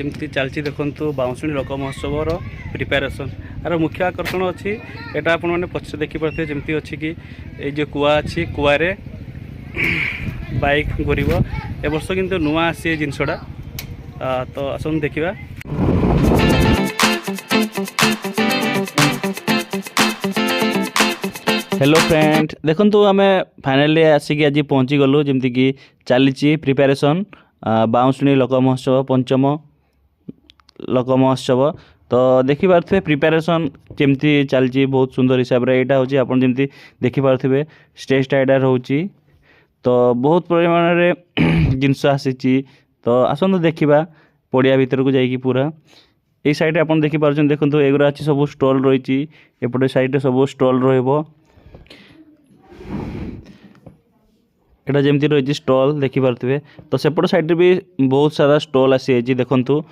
जमती चलती देखु बाउंशुणी लोक महोत्सव प्रिपेरेसन यार मुख्य आकर्षण अच्छी यहाँ आपण मैंने पक्ष देखिपे जमती अच्छी कि ये कुआ अच्छी कुआरे बाइक घूर ए वर्ष किंतु नुआ आसी जिनसटा तो आसन देखा हेलो फ्रेंड देखो आम फाइनाली आसिक आज पहुँची गलु जमती कि चली प्रिपेरेसन बाउंशुणी लोक महोत्सव पंचम लोक महोत्सव तो देखिपे प्रिपेरेसन केमती चलती बहुत सुंदर हिसाब से यहाँ हूँ आप जमी देखिपे स्टेजटा यहाँ रोचे तो बहुत परिमाण में जिनस आसी तो आसतु देखा पड़िया भीतर को जाइए पूरा ये साइड आप देखिपुर देखो एगुरा अच्छी सब स्टल रही एपटे साइड सब स्टल रहा जमी रही स्टल देखिपे तो सेपट साइड भी बहुत सारा स्टल आसी देखु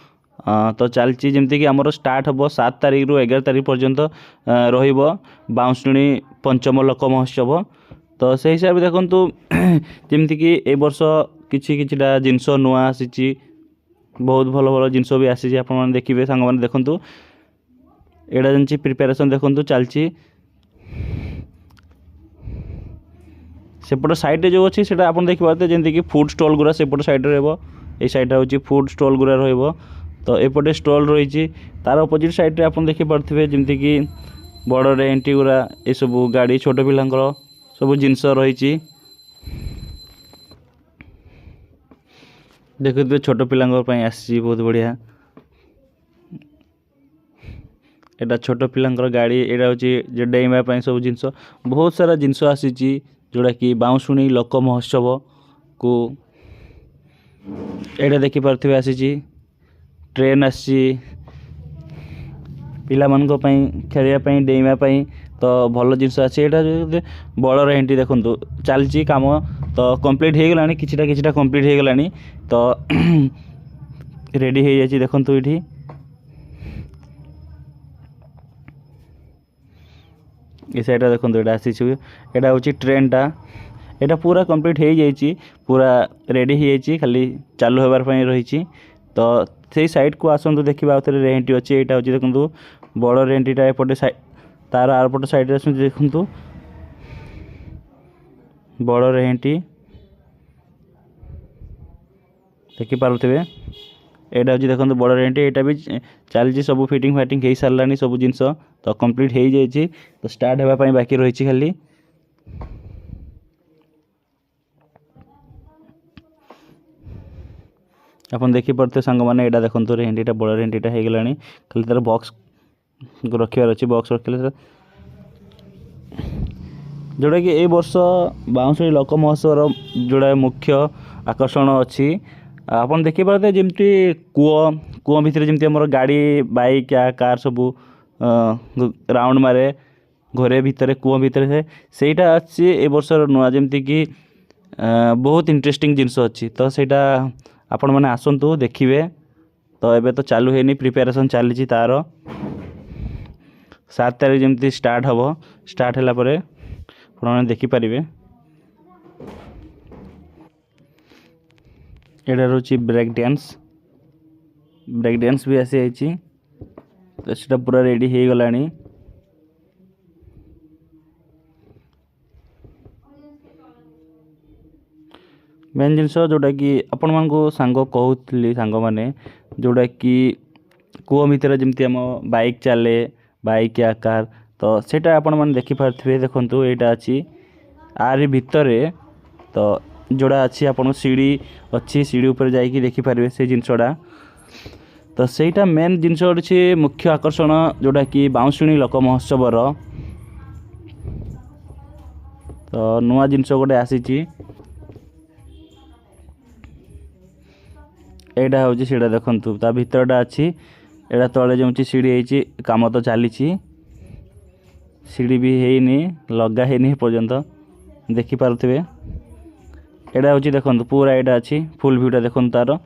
तो चलती जमीक आमर स्टार्ट हम 7 तारिख रु 11 तारिख पर्यंत बाउंशुणी पंचम लोक महोत्सव तो से हिसाब से देखु जमीक ए वर्ष किछिटा जिनस नुआ आसी बहुत भल भल जिनस भी आसी आप देखिए सांग मैंने देखु एटा जमी प्रिपेरेसन देखु चलती सेपट साइड जो अच्छी से आप देखिए जमीक फूड स्टल गुरा सेपट साइड रही साइड हूँ फूड स्टल गुरा रही तो एपटे स्टल रही तार अपोजिट साइड आप देखिपे जमीक बड़ रेंटी गुरा ये सब गाड़ी छोट पिलांकर सब जिनस रही देखुए छोट पिलांकर आसी बहुत बढ़िया एटा छोट पिलांकर गाड़ी यहाँ हूँ डेइमा सब जिनस बहुत सारा जिनस आसी जोड़ा कि बाउंशुणी लोक महोत्सव को एटा देखिपे आसी ट्रेन आसी पिला मान खेलवाई डेइमापी तो भल जिनस आसी बड़ रेंटी देखु चलती कम तो कंप्लीट हो गलानी किछिटा कंप्लीट हो गलानी तो रेडी हो जाए देखु ये ये साइड देखो ये आसी यहाँ हूँ ट्रेनटा यहाँ पूरा कंप्लीट हो जाए पूरा रेडी हो जाए खाली चालू होबार रही तो से साइड को आसतु देखा आउ थे रेंटी अच्छी यहाँ हूँ देखो बड़ रेंटीटा एपटे साइड तार आरपट साइड देखु बड़ रेंटी देखिपे यहाँ हूँ देखो बड़ रेंटी यहाँ भी चलती सब फिटिंग फाइटिंग हो सारा सब जिनस तो कंप्लीट हो जाए तो स्टार्ट होगापाई बाकी रही खाली आप देखिपे सांग मैंने यहाँ देखो रेंटीटा बड़ रेंटीटा हो गला खाली तार बॉक्स रखार अच्छे बॉक्स रखिले जोड़ा कि ए वर्ष बाउंशुणी लोक महोत्सव जोड़ा मुख्य आकर्षण अच्छी आप देखिपे जमी कूଅ भितर जमी आम गाड़ी बाइक या कार सब राउंड मारे घरे भितर कूଅ भितर सेटा अच्छी ए वर्ष नुआ जमी कि बहुत इंटरेस्टिंग जिनस अच्छी तो सेटा आपण मैंने आसतु देखिए तो एबे तो चालू है प्रिपेरेसन चली तार 7 तारिख जमी स्टार्ट हम स्टार्ट है आपने देखिपारे यहाँ रोचे ब्रेक डांस भी आसी जाइए तो सीटा पूरा रेडी हो गला मेन जिनस जोटा कि आपण मानक सांग कहूली सांग माने जोटा कि कूଅ भितर जमी आम बाइक चले बाइक या कार तो सेटा आपण मैंने देखिपे देखु यहाँ अच्छी आर भितर तो जोड़ा अच्छी आपन सीढ़ी अच्छी सीढ़ी ऊपर जाइए देखिपारे से जिनसटा तो सेटा मेन जिनस अच्छे मुख्य आकर्षण जोड़ा कि बाउंशुणी लोक महोत्सव तो नुआ जिनस गोटे आसी यहाँ हूँ सीढ़ा देखु ता भीतरटा अच्छी यहाँ तले जमी सीढ़ी होती कम तो चली सीढ़ी भी हैनी लगा है पर्यंत देखिपे यहाँ हूँ देखो पूरा यहाँ अच्छी फुल भ्यूटा देखो तार